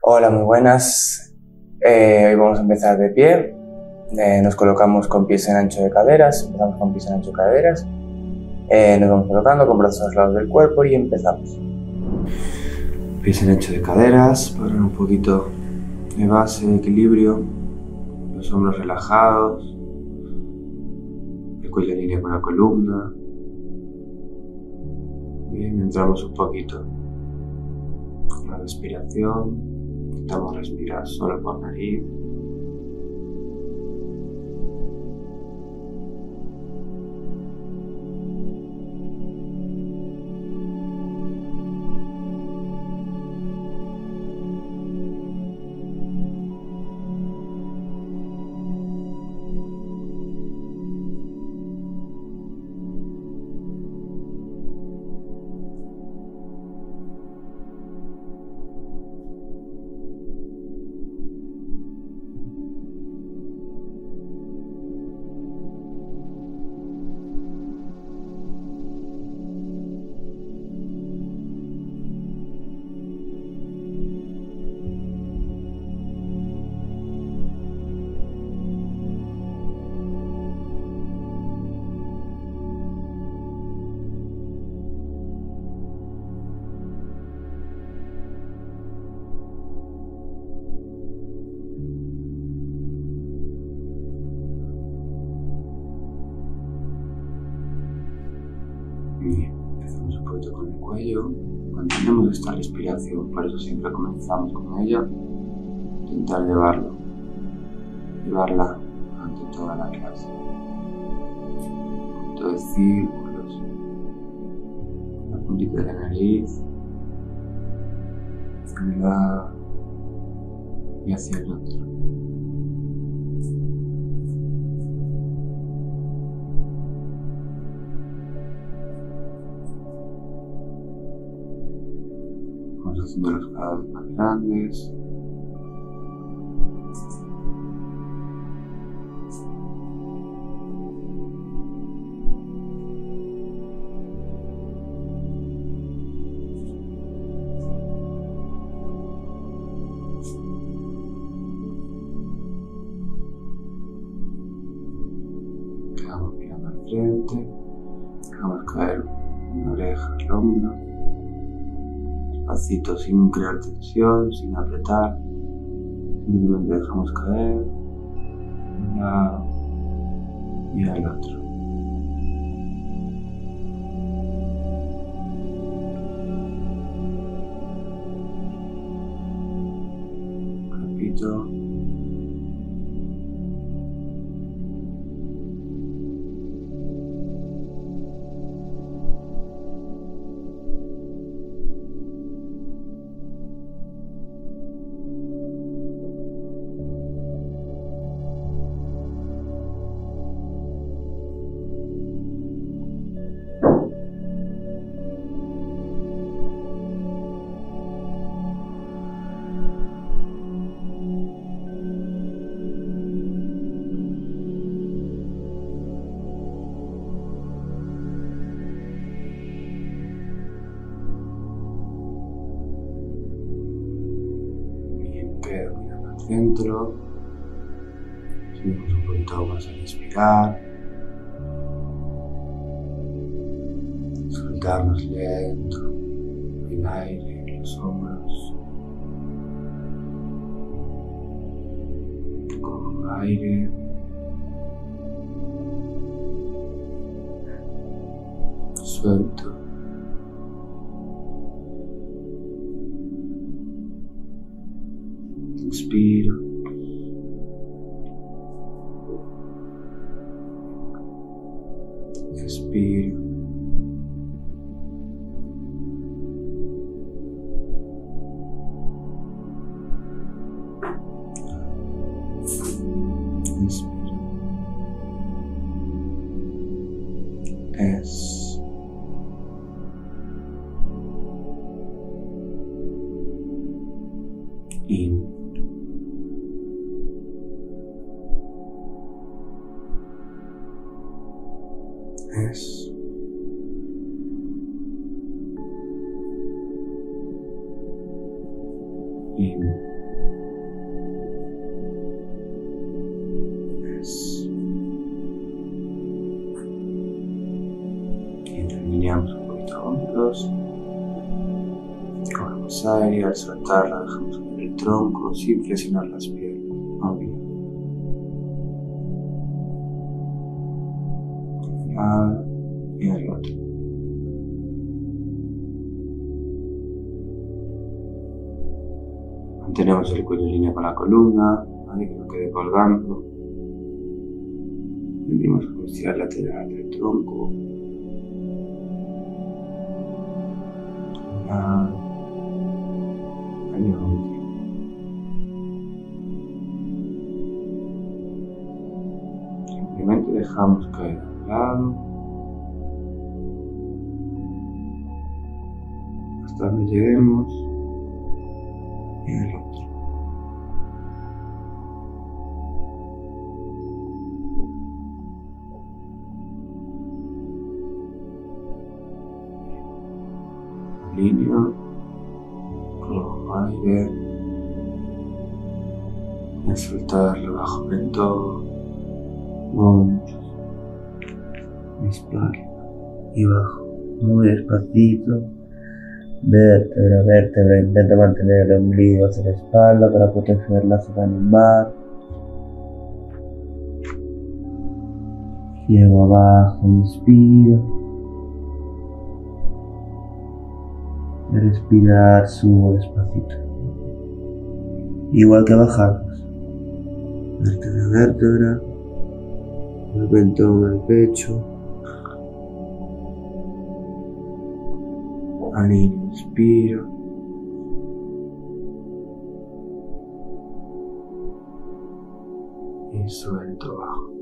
Hola, muy buenas. Hoy vamos a empezar de pie. Nos colocamos con pies en ancho de caderas. Empezamos con pies en ancho de caderas. Nos vamos colocando con brazos a los lados del cuerpo y empezamos. Pies en ancho de caderas, para un poquito de base, de equilibrio. Los hombros relajados. El cuello en línea con la columna. Bien, entramos un poquito con la respiración. Intentamos respirar solo por nariz. Bien, empezamos un poquito con el cuello. Mantenemos esta respiración, por eso siempre comenzamos con ella. Intentar llevarla ante toda la clase. Un poquito de círculos, la puntita de la nariz, hacia un lado y hacia el otro. Vamos haciéndolos cada vez más grandes. Quedamos mirando al frente. Dejamos caer una oreja al hombro. Despacito, sin crear tensión, sin apretar. Simplemente dejamos caer un lado y al otro. Repito. Quedo mirando al centro, subimos un poquito más a respirar, soltarnos lento, el aire en los hombros, con aire, suelto. Inspiro. Expiro. Inspiro. Es. In. Es. In. alineamos un poquito hombros. Cogemos aire y al soltarla dejamos caer el tronco sin presionar las piernas. Bien. Un lado y el otro. Mantenemos el cuello en línea con la columna, ¿vale? Que no quede colgando. Sentimos como estirar lateral del tronco. Y otro. Simplemente dejamos caer a un lado hasta donde lleguemos y en el otro. Línea, cojo aire y al soltarlo bajo mentón, hombros, espalda y bajo muy despacito, vértebra a vértebra. Intento mantener el ombligo hacia la espalda para proteger la zona lumbar. Llego abajo, inspiro. De respirar subo despacito, igual que bajamos, vértebra a vértebra, el mentón al pecho, alineo, inspiro, y suelto bajo.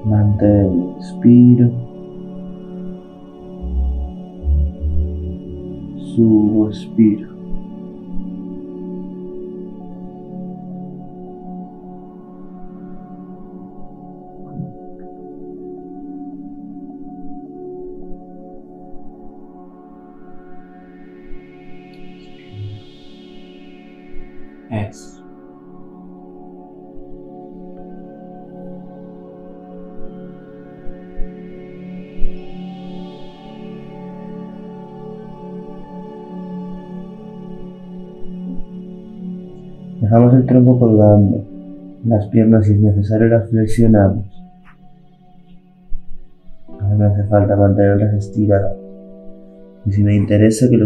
Mantengo, inspiro, subo, expiro. Eso. Dejamos el tronco colgando, las piernas si es necesario las flexionamos. Ahora no hace falta mantenerlas estiradas. Y si me interesa que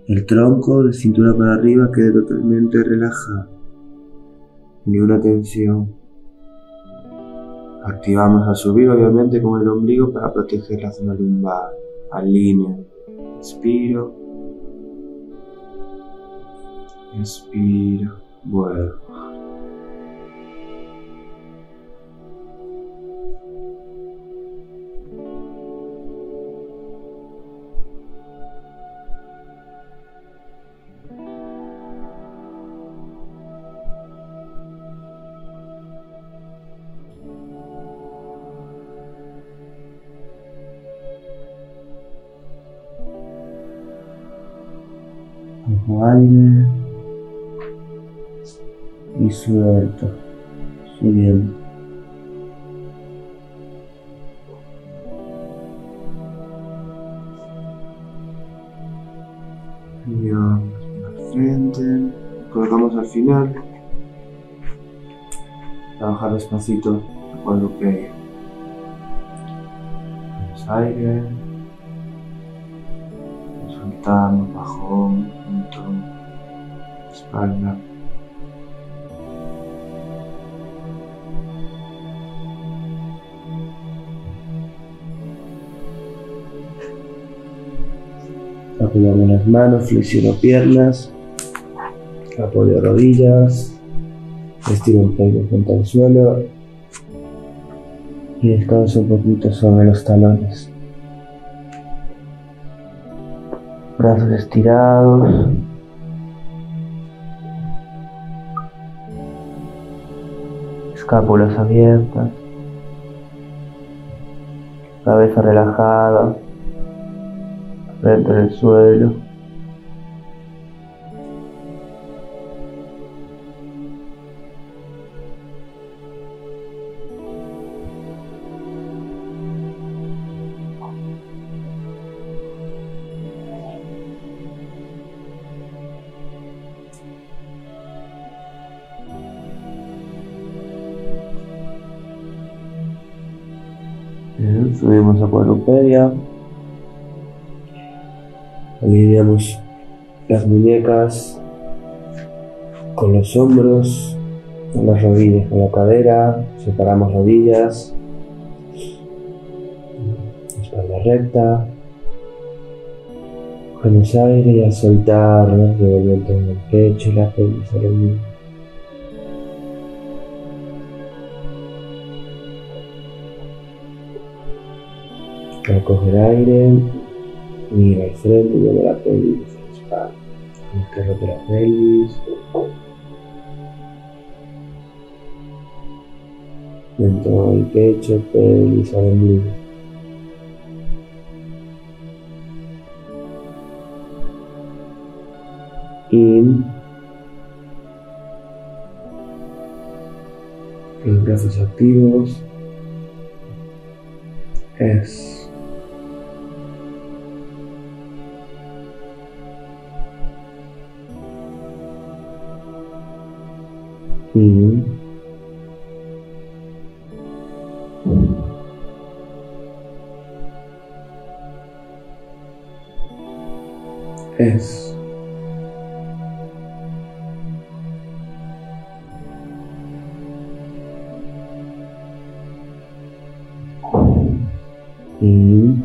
el tronco de cintura para arriba quede totalmente relajado, ni una tensión. Activamos al subir obviamente con el ombligo para proteger la zona lumbar. Alineo, inspiro, expiro, vuelvo. Cojo aire y suelto, subiendo. Miramos al frente, colocamos al final. Trabajar despacito el cuádruple. Tomamos aire. Soltamos bajo mentón, espalda. Apoyamos las manos, flexiono piernas, apoyo rodillas, estiro un peine frente al suelo y descanso un poquito sobre los talones. Brazos estirados. Escápulas abiertas. Cabeza relajada. frente en el suelo. Bien, subimos a cuadrupedia. Alineamos las muñecas con los hombros, con las rodillas con la cadera, separamos rodillas, espalda recta, cogemos aire y a soltarnos, devolviendo el pecho y la pelvis a lo mismo. Al coger aire, mira al frente y lleva la pelvis a la espalda. Izquierdo de la pelvis. Dentro del pecho, pelvis al ombligo. In. Los brazos activos. Es. In. Es. In.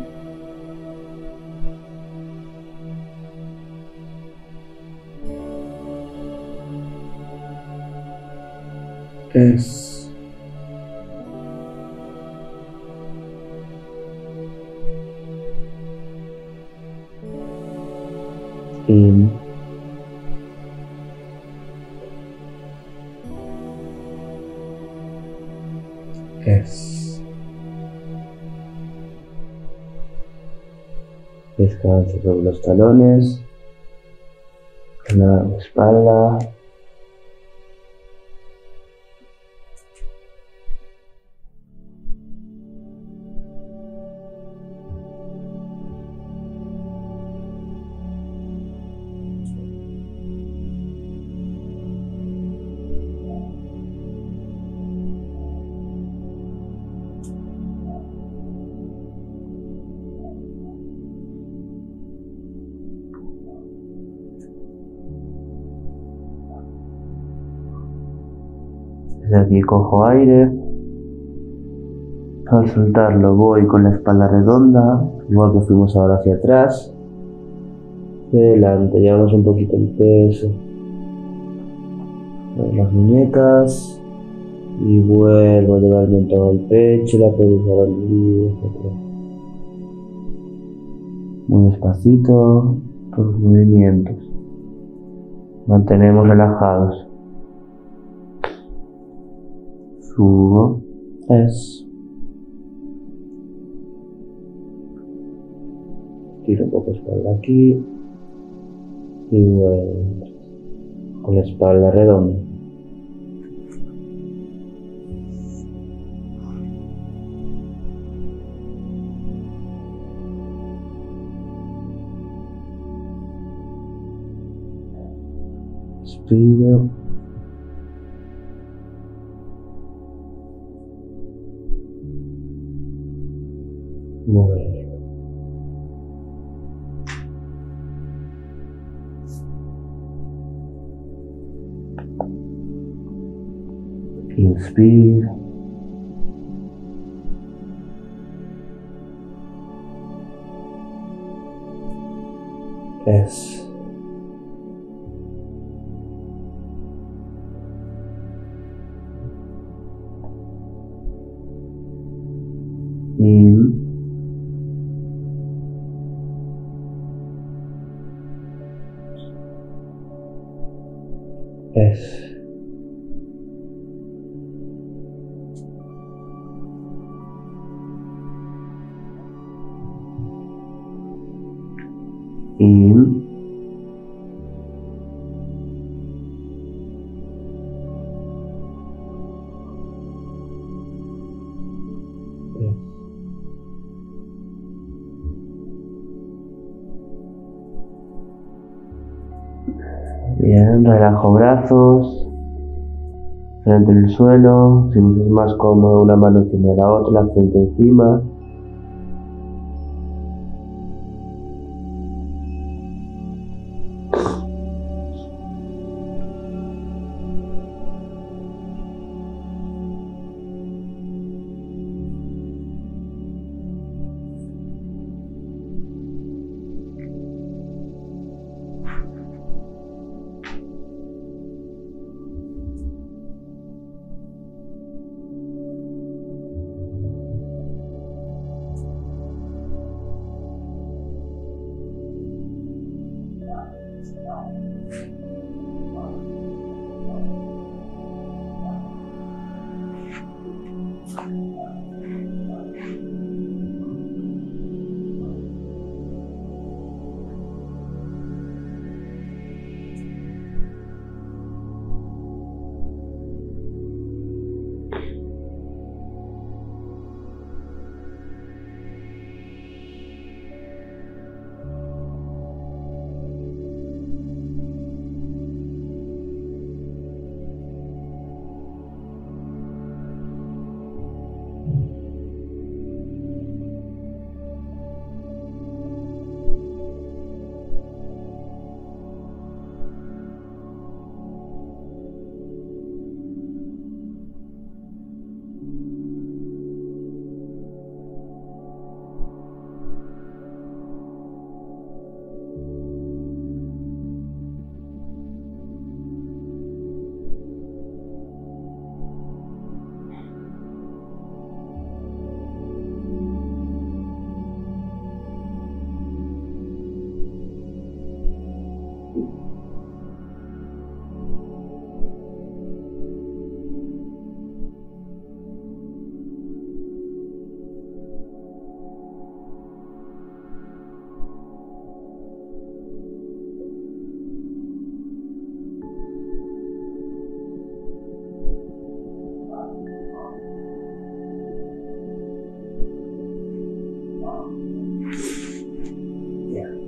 Es. In. Es. Descansa sobre los talones, la espalda. Desde aquí cojo aire. Al soltarlo voy con la espalda redonda, igual que fuimos ahora hacia atrás. Hacia adelante, llevamos un poquito el peso. Las muñecas. Y vuelvo a llevarme en todo el pecho, la pelvis al ombligo, etc. Muy despacito, todos los movimientos. Mantenemos relajados. Subo. Es. Tiro un poco espalda aquí. Y vuelvo. Con la espalda redonda. Respiro. Mueve. Inspira. Es. In. Es. In. Bien, relajo brazos, frente en el suelo, si es más cómodo una mano encima de la otra, la frente encima.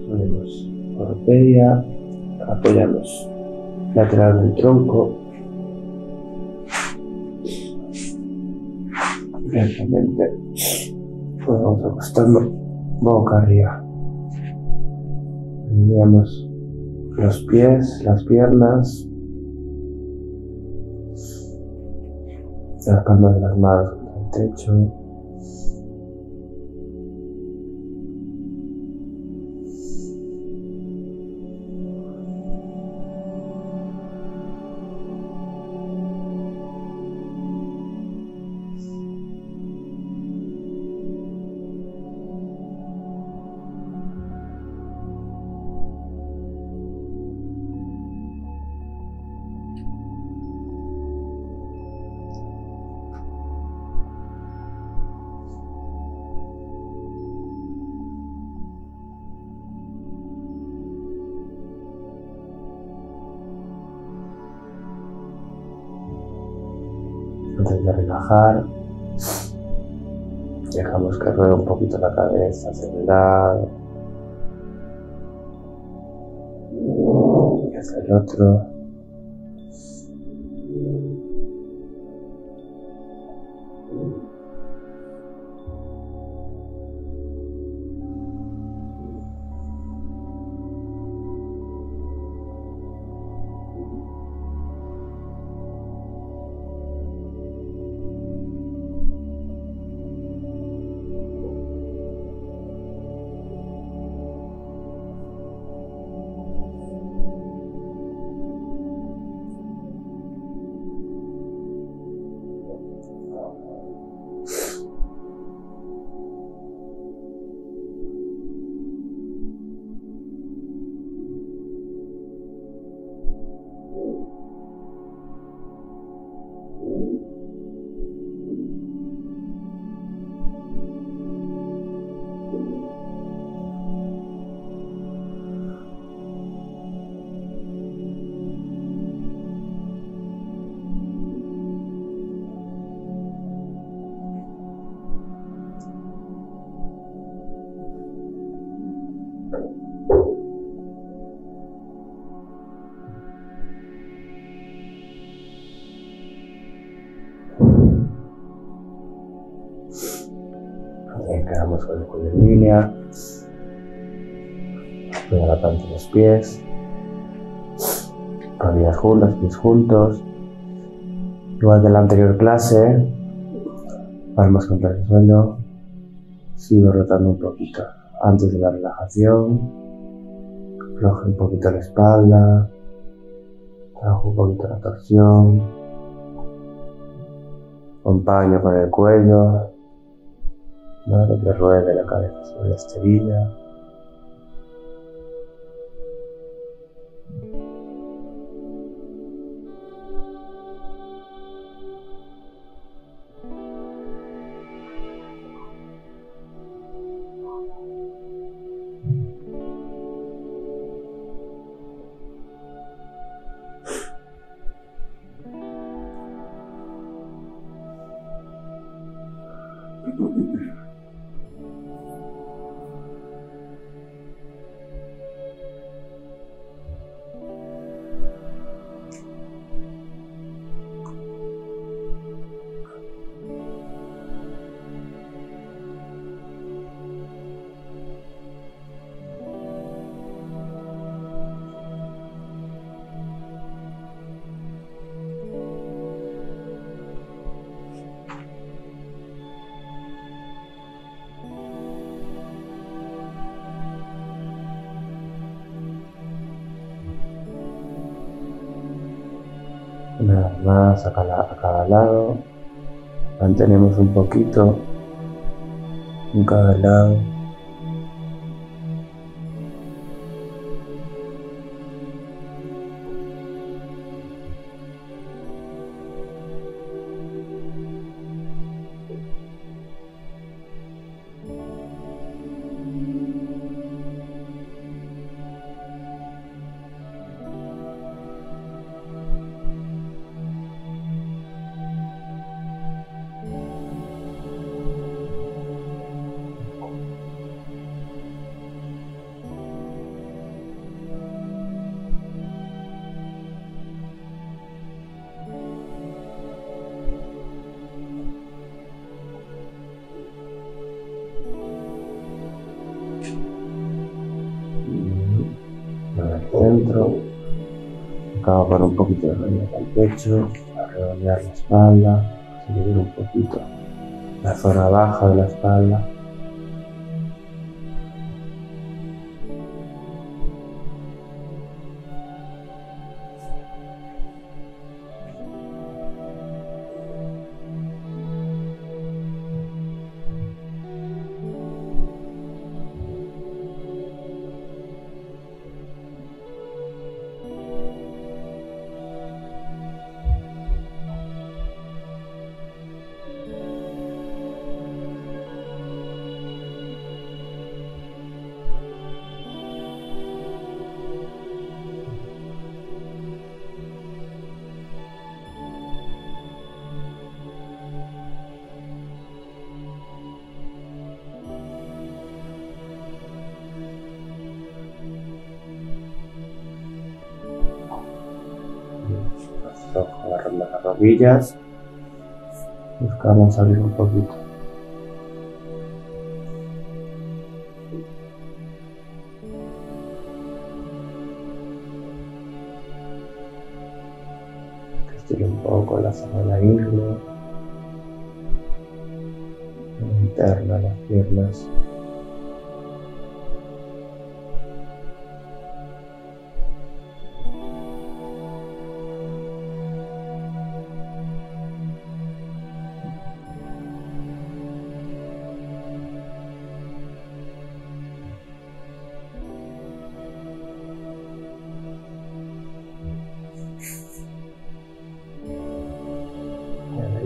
Ponemos orpedia, apoyamos lateral del tronco, lentamente vamos acostando boca arriba. Alineamos los pies, las piernas, las palmas de las manos contra el techo. Antes de relajar, dejamos que ruede un poquito la cabeza hacia el lado y hacia el otro. línea. Apoya la planta de los pies. Rodillas juntas, pies juntos. Igual que en la anterior clase, palmas contra el suelo. Sigo rotando un poquito antes de la relajación. Aflojo un poquito la espalda. Trabajo un poquito la torsión. Acompaño con el cuello. Nada que ruede la cabeza sobre la esterilla. Una vez más a cada lado. Mantenemos un poquito en cada lado. Centro, acabo con un poquito de rodillas al pecho, a redondear la espalda, a subir un poquito la zona baja de la espalda. Agarrando las rodillas, buscamos abrir un poquito. Estiro un poco la zona de la ingle, la interna, las piernas.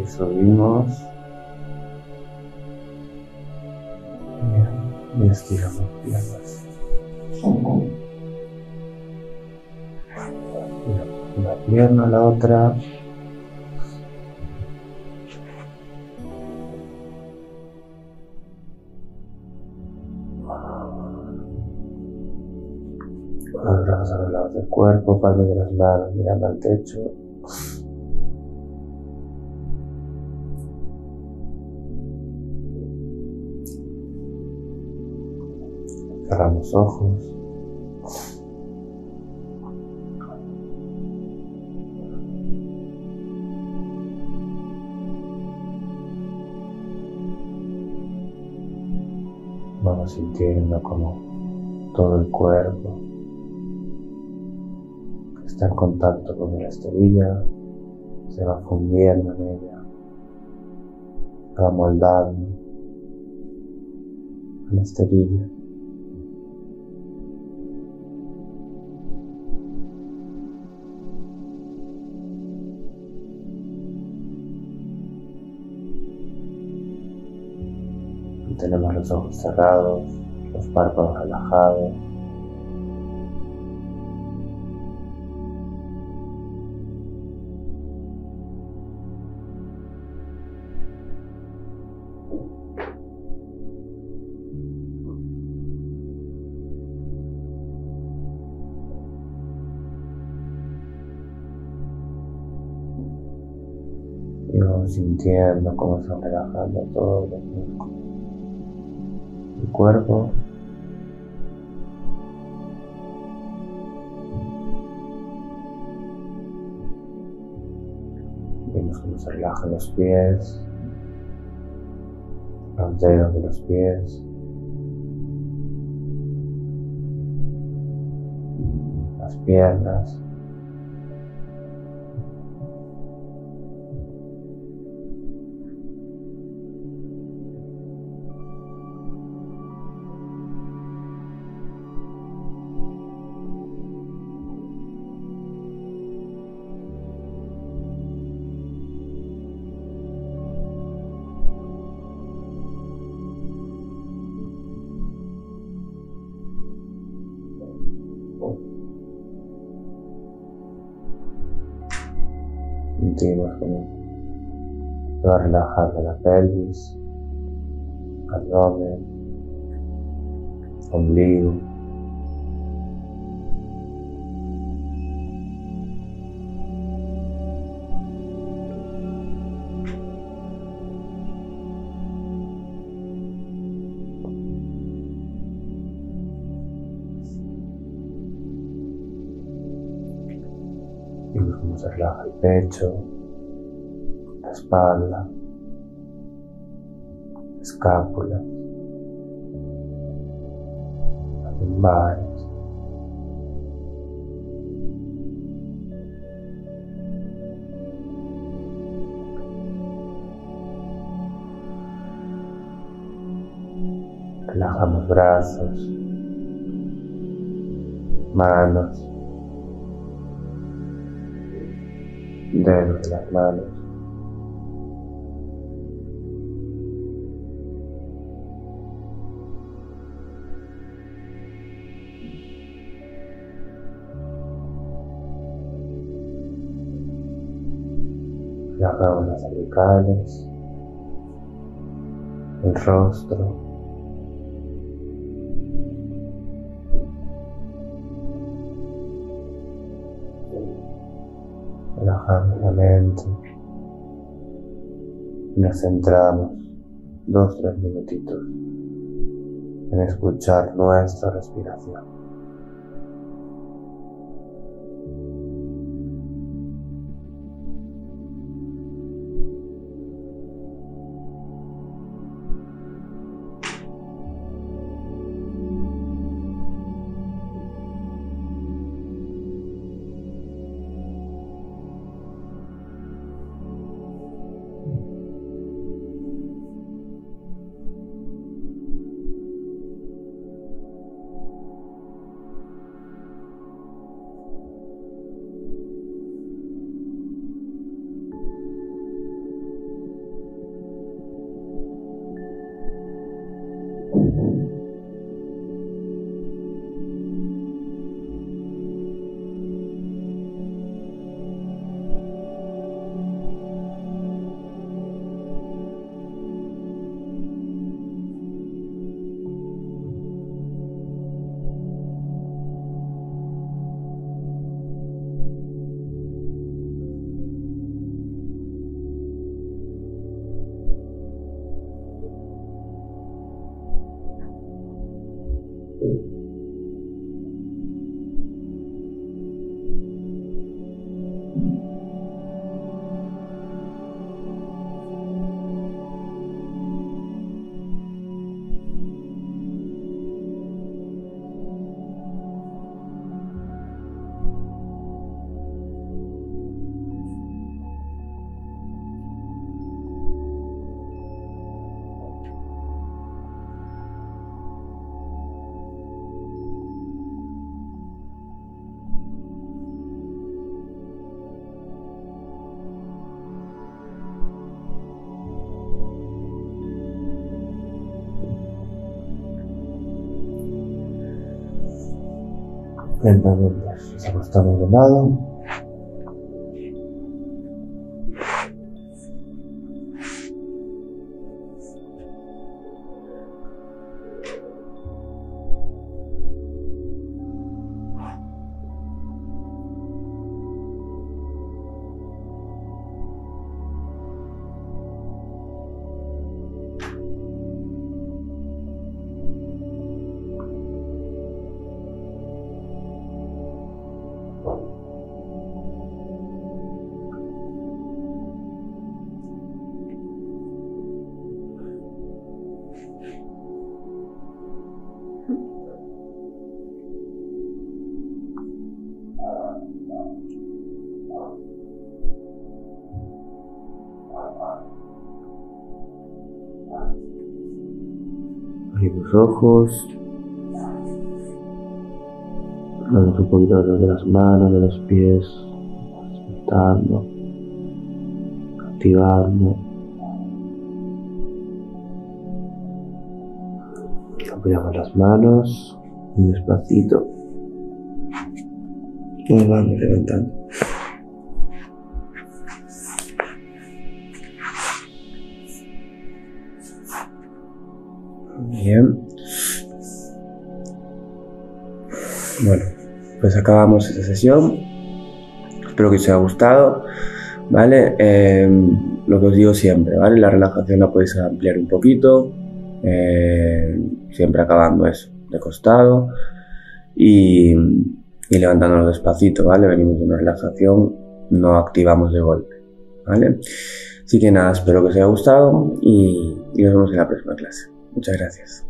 Y subimos. Bien. Y estiramos piernas. Una pierna, la otra. Los brazos a los lados del cuerpo, palmas de las manos mirando al techo. Cerramos ojos. Vamos sintiendo como todo el cuerpo que está en contacto con la esterilla se va fundiendo en ella, se va moldando en la esterilla. Tenemos los ojos cerrados, los párpados relajados. Y vamos sintiendo cómo se van relajando todos los músculos del cuerpo. Vemos cómo se relajan los pies, los dedos de los pies, las piernas. Sentimos como se va relajando la pelvis, abdomen, ombligo. Vemos cómo se relaja el pecho, la espalda, la escápula, las lumbares. Relajamos brazos, manos, dedos de las manos. Relajamos las cervicales, el rostro, relajamos la mente y nos centramos 2-3 minutitos en escuchar nuestra respiración. Lentamente nos acostamos de lado. Abrimos ojos, damos un poquito de las manos, de los pies, despertando, activando. Apoyamos las manos muy despacito y nos vamos levantando. Bien. Bueno, pues acabamos esta sesión. Espero que os haya gustado, ¿vale? Lo que os digo siempre, ¿vale? La relajación la podéis ampliar un poquito, siempre acabando eso, de costado y levantándonos despacito, ¿vale? Venimos de una relajación, no activamos de golpe, ¿vale? Así que nada, espero que os haya gustado y nos vemos en la próxima clase. Muchas gracias.